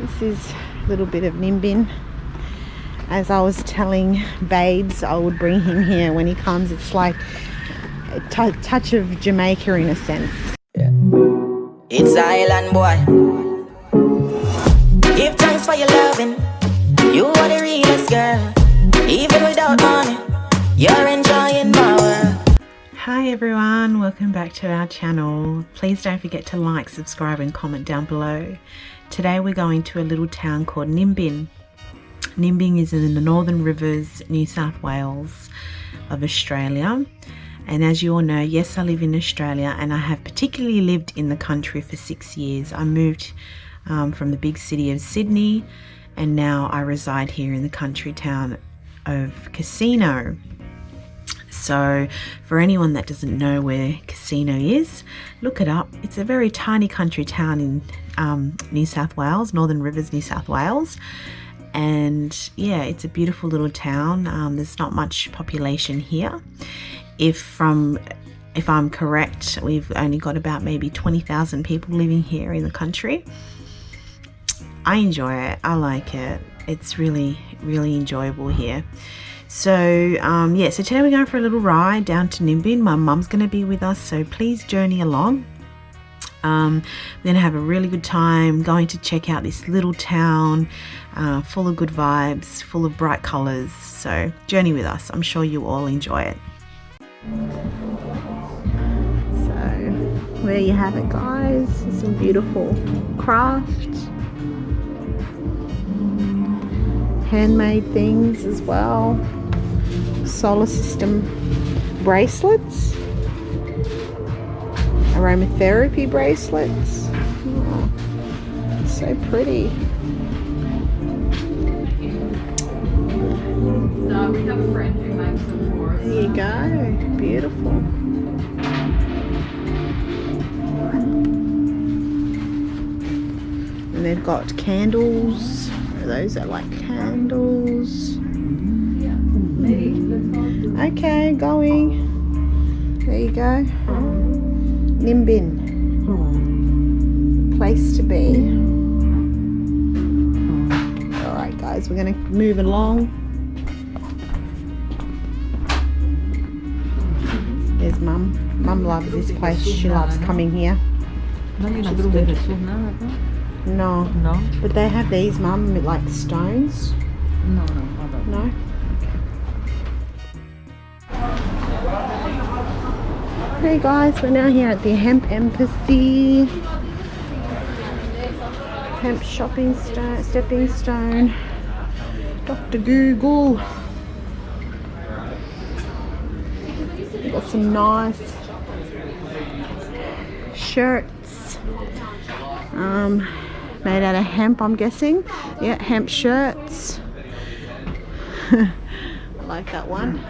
This is a little bit of Nimbin. As I was telling Babes, I would bring him here when he comes. It's like a touch of Jamaica in a sense. Yeah. It's island boy. Give thanks for your loving. You are the realest girl. Even without money, you're enjoying my world. Hi everyone, welcome back to our channel. Please don't forget to like, subscribe and comment down below. Today we're going to a little town called Nimbin. Nimbin is in the Northern Rivers, New South Wales of Australia. And as you all know, yes, I live in Australia, and I have particularly lived in the country for 6 years. I moved from the big city of Sydney, and now I reside here in the country town of Casino. So for anyone that doesn't know where Casino is, look it up. It's a very tiny country town in New South Wales, Northern Rivers, New South Wales. And yeah, it's a beautiful little town. There's not much population here. If I'm correct, we've only got about maybe 20,000 people living here in the country. I enjoy it. I like it. It's really, really enjoyable here. So yeah, so today we're going for a little ride down to Nimbin. My mum's going to be with us, so please journey along. We're going to have a really good time going to check out this little town full of good vibes, full of bright colours. So journey with us. I'm sure you all enjoy it. So there you have it, guys. Some beautiful craft, handmade things as well. Solar system bracelets, aromatherapy bracelets. Oh, so pretty. No, we have a friend who makes them for us. There you go, beautiful. And they've got candles. Those are like candles. Okay, going. There you go. Nimbin. Place to be. Alright guys, we're going to move along. There's Mum. Mum loves this place. She loves coming here. No. No? But they have these, Mum, like stones. No. No? Hey guys, we're now here at the Hemp Embassy. Hemp stepping stone. Dr. Google. We've got some nice shirts. Made out of hemp, I'm guessing. Yeah, hemp shirts. I like that one.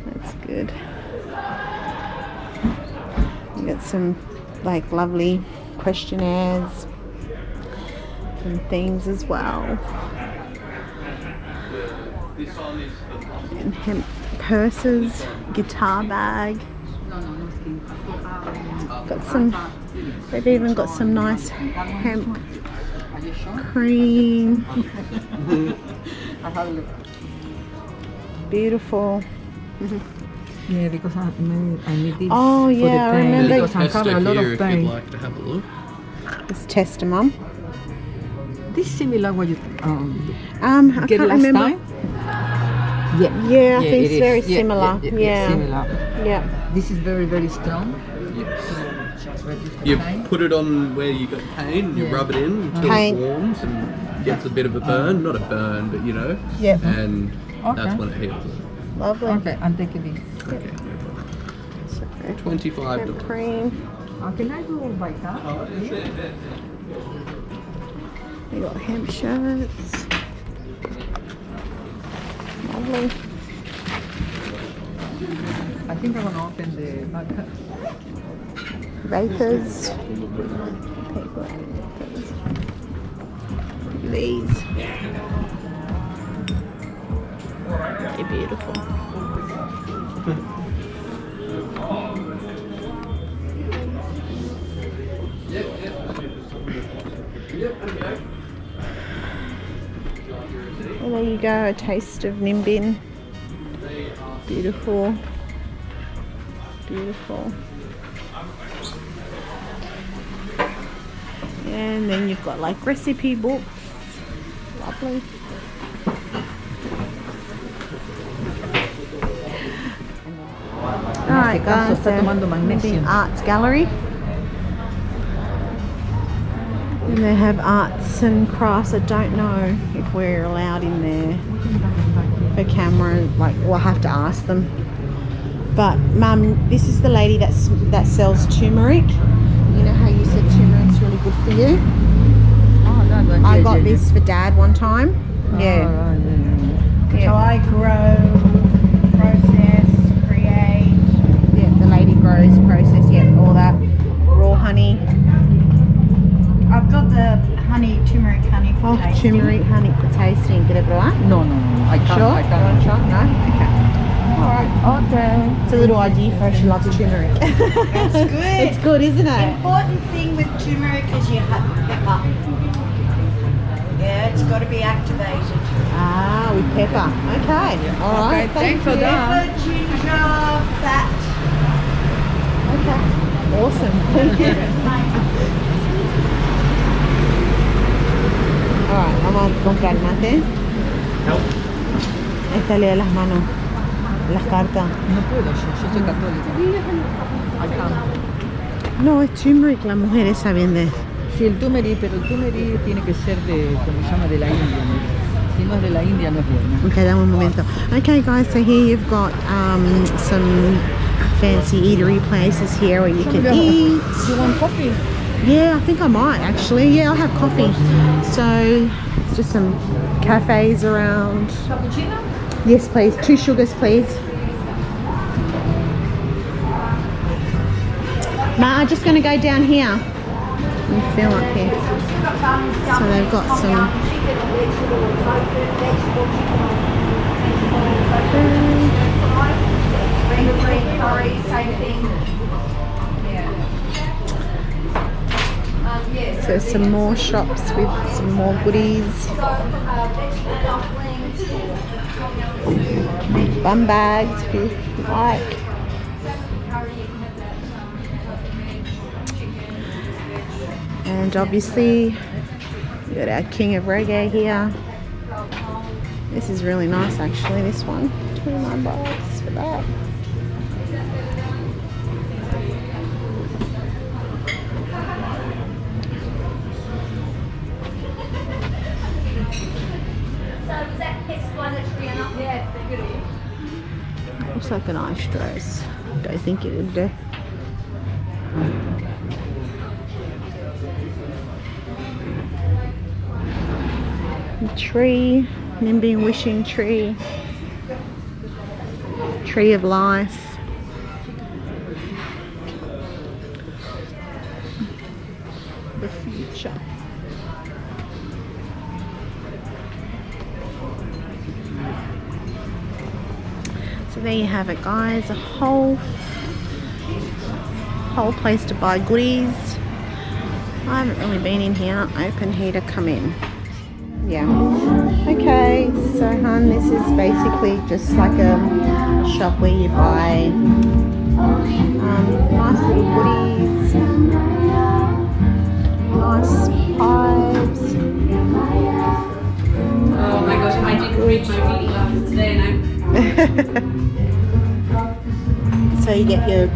That's good. We got some like lovely questionnaires and things as well. And hemp purses, guitar bag. Got some, they've even got some nice hemp cream. Beautiful. Yeah, because I need this. Oh for yeah, the I pain. remember. Because I'm having a lot of If you'd pain. like to have a look. Let's test 'em, Mum. This similar what you I get can't last remember. time? Yeah. Yeah, I think it it's is. very Yeah, similar. yeah, similar. Yeah. This is very, very strong. Yes. To reduce the You pain. put it on where you got pain, and you Yeah. rub it in until Pain. it warms and gets a bit of a burn. Not a burn, but you know. Yep. And that's Okay. when it heals. Lovely. Okay, I'm taking this. Okay. So, $25. hemp cream. Can I do by card? We got hemp shirts. Lovely. I think I'm gonna open the back. Vapors. These. They're beautiful. Well, there you go, a taste of Nimbin. Beautiful. Beautiful. And then you've got like recipe books. Lovely. Alright guys, está tomando magnesio. Arts Gallery. And they have arts and crafts. I don't know if we're allowed in there for camera. Like, we'll have to ask them. But Mum, this is the lady that sells turmeric. You know how you said turmeric's really good for you? Oh, that one. I got this for Dad one time. Yeah. So I grow, process, create. Yeah, the lady grows, process, yeah, all that. Raw honey. I've got the turmeric honey for tasting. Turmeric honey for tasting. ¿Quieres probar? No. I can't. Sure? I You want to can't. try? No? Okay. Alright. Okay. It's a little idea for her. She loves turmeric. It's good. It's good, isn't it? Important thing with turmeric is your pepper. Yeah, it's got to be activated. Ah, with pepper. Okay. Alright. Okay, thanks for that. Pepper, ginger, fat. Okay. Awesome. Thank you. Alright, vamos a comprar mate. Esta lee las manos, las cartas. No puedo, yo soy católica. I can't. No, es turmeric, la mujer esa vende. Sí, el turmeric, pero el turmeric tiene que ser de, como se llama, de la India, ¿no? Si no es de la India no es bueno. Okay, dame un momento. Okay guys, so here you've got some fancy eatery places here where you can eat. You want coffee? Yeah, I think I might actually. Yeah, I'll have coffee. So, it's just some cafes around. Cappuccino? Yes, please. 2 sugars, please. Ma, I'm just going to go down here and fill up here. So they've got some. So some more shops with some more goodies. Bum bags if you like. And obviously we got our king of reggae here. This is really nice actually, this one. $29 for that. Looks like a nice dress. Don't think it would do. A tree, Nimbin wishing tree. Tree of life. The future. So there you have it guys, a whole place to buy goodies. I haven't really been in here, open here to come in. Yeah. Okay, so hun, this is basically just like a shop where you buy nice little goodies, nice pies. Oh my gosh, I didn't read my reading glasses today now. So you get your,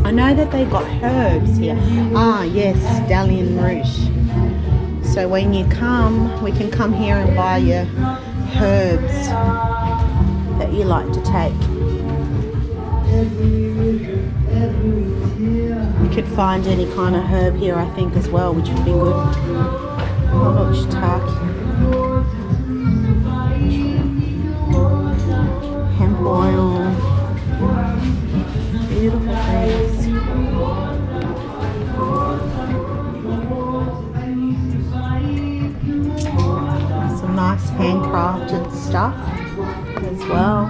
I know that they got herbs here. Ah yes, Dalian Rouge. So when you come, we can come here and buy your herbs that you like to take. You could find any kind of herb here I think as well, which would be good. Oh look, shiitake. Hemp oil. Beautiful things. Some nice handcrafted stuff as well.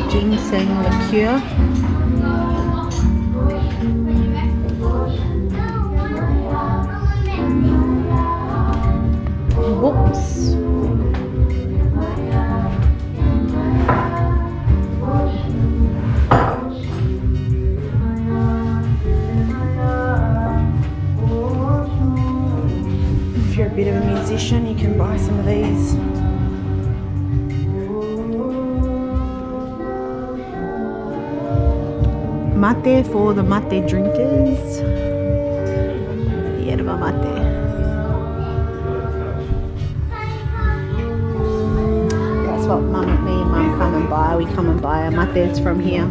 ginseng liqueur. Books. If you're a bit of a musician, you can buy some of these. Mate for the mate drinkers. Yerba mate. That's what me and Mum come and buy. We come and buy our mates from here.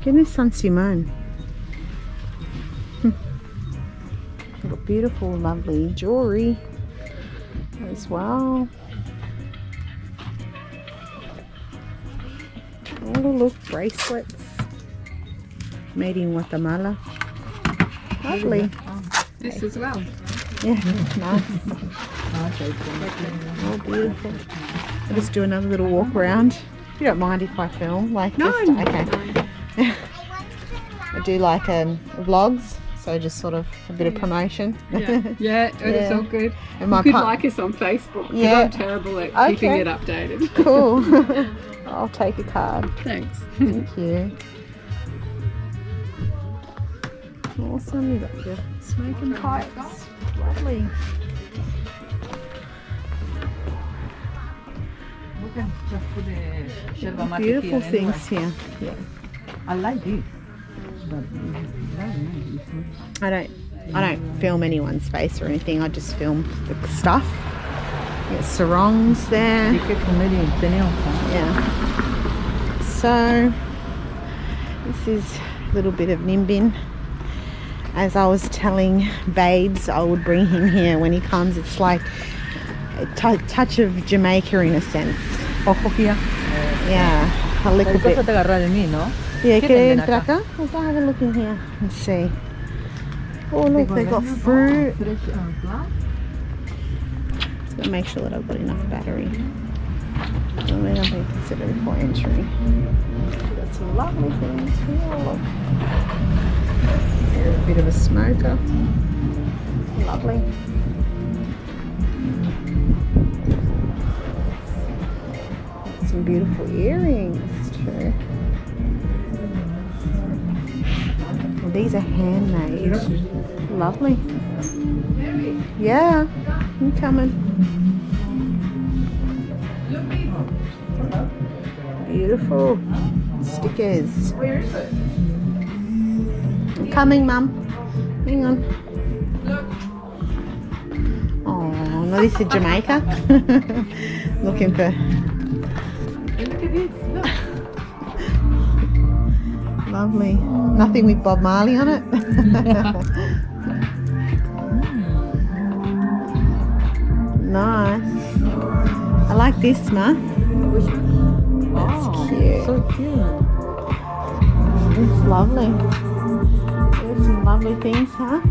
Goodness, San Simon. Got beautiful, lovely jewelry as well. Oh, look, bracelets made in Guatemala. Lovely. This as well. Yeah, nice. Oh, beautiful. I'll just do another little walk around. You don't mind if I film? Like, No. just, okay. I do like vlogs, so just sort of a bit of promotion. Yeah, it's all good. And my You could part- like us on Facebook because Yeah. I'm terrible at keeping it updated. Cool. I'll take a card. Thanks. Thank you. Awesome. You got your smoking pipes. Lovely. Beautiful things here. Yeah. I like this. I don't film anyone's face or anything. I just film the stuff. Got sarongs there. Yeah. So this is a little bit of Nimbin. As I was telling Babes, I would bring him here when he comes. It's like a touch of Jamaica in a sense. Ojo here. Yeah, a little Cosa bit. te agarra de mí, ¿no? Yeah, ¿Qué can venden enter acá? acá? Let's have a look in here and see. Oh look, they got fruit. Just gotta make sure that I've got enough battery. And then I'll be considered for entry. Got some lovely things here. Look. You're a bit of a smoker. Lovely. Some beautiful earrings too. Well, these are handmade. Lovely. Yeah, I'm coming. Beautiful stickers. Where is it? I'm coming, Mum. Hang on. Oh, no, this is Jamaica. Looking for. Look at this. Look. Lovely. Nothing with Bob Marley on it. Nice. I like this, Ma. That's cute. So cute. It's lovely. There's some lovely things, huh?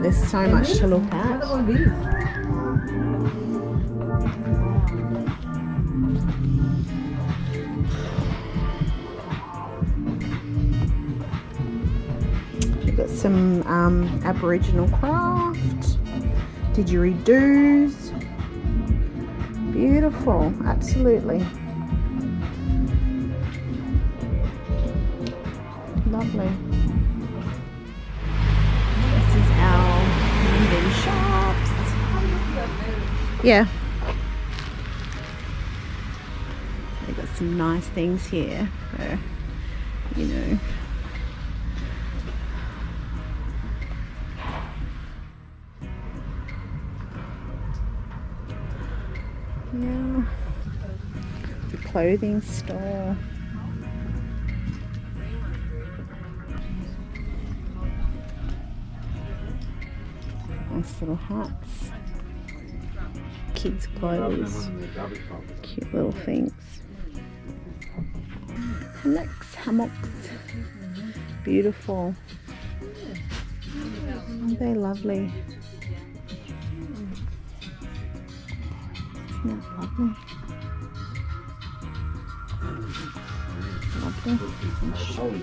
There's so much to look at. What about this? We've got some Aboriginal craft, didgeridoos. Beautiful, absolutely. Lovely. This is our Nimbin shops. Yeah. They've got some nice things here for, you know. Yeah. The clothing store. Nice little hats. Kids' clothes. Cute little things. Hammocks. Beautiful. Aren't they lovely? Isn't that lovely? Lovely.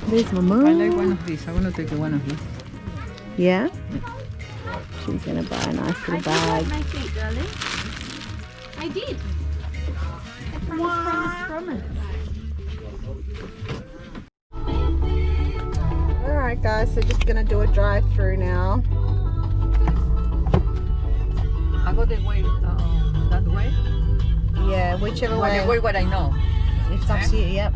There's my I mum. like one of these. I want to take one of these. Yeah? She's gonna buy a nice little bag. My feet, darling. I did. I promise. Alright guys, so just gonna do a drive-through now. I go the way, that way. Yeah, whichever way. The way what I know. It's up to you, yep.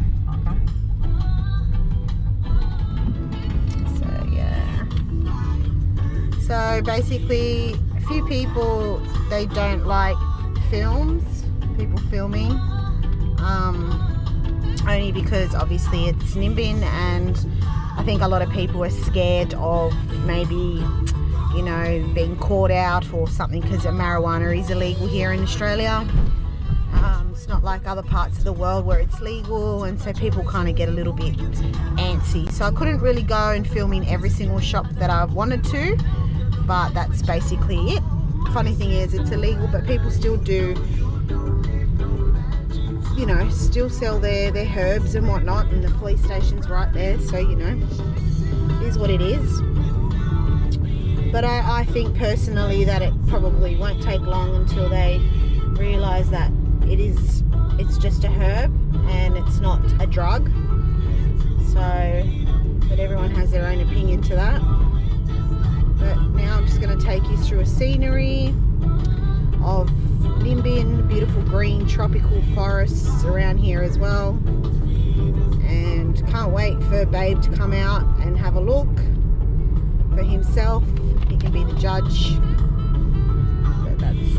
So yeah. So basically, a few people, they don't like films, people filming. Only because obviously it's Nimbin, and I think a lot of people are scared of maybe, you know, being caught out or something, because marijuana is illegal here in Australia. It's not like other parts of the world where it's legal, and so people kind of get a little bit antsy. So I couldn't really go and film in every single shop that I wanted to, but that's basically it. Funny thing is, it's illegal, but people still do, you know, still sell their herbs and whatnot, and the police station's right there, so you know, it is what it is. But I think personally that it probably won't take long until they realise that it's just a herb and it's not a drug. So, but everyone has their own opinion to that. But now I'm just going to take you through a scenery of Nimbin, beautiful green tropical forests around here as well. And can't wait for Babe to come out and have a look for himself. He can be the judge. But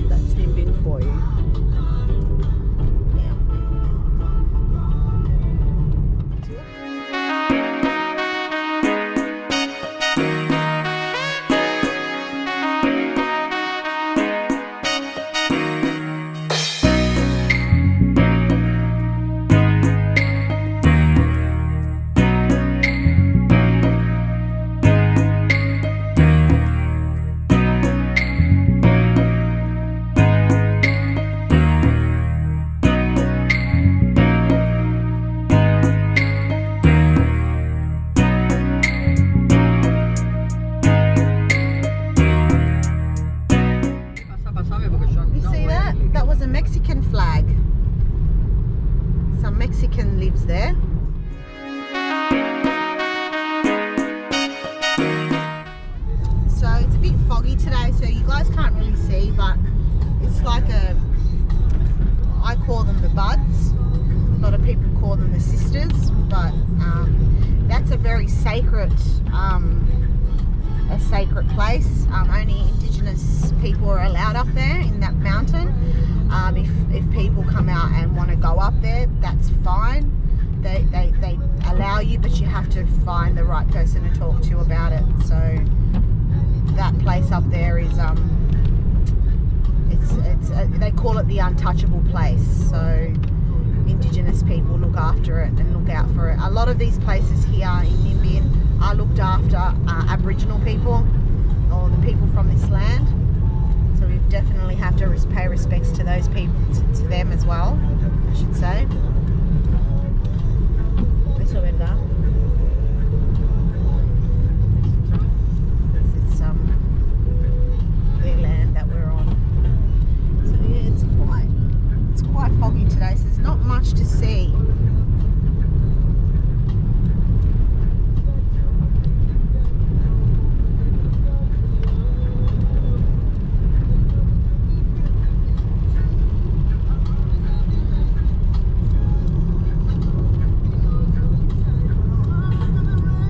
that's Nimbin for you. Mexican flag. Some Mexican lives there. So it's a bit foggy today, so you guys can't really see, but it's like I call them the buds. A lot of people call them the sisters, but that's a very sacred place. Only Indigenous people are allowed up there in that mountain. If people come out and want to go up there, that's fine. They allow you, but you have to find the right person to talk to about it. So that place up there is they call it the untouchable place. So Indigenous people look after it and look out for it. A lot of these places here in Nimbin are looked after Aboriginal people, or the people from this land. So we definitely have to pay respects to those people, to them as well, I should say. Eso verdad. It's the land that we're on. So yeah, it's quite foggy today, so there's not much to see.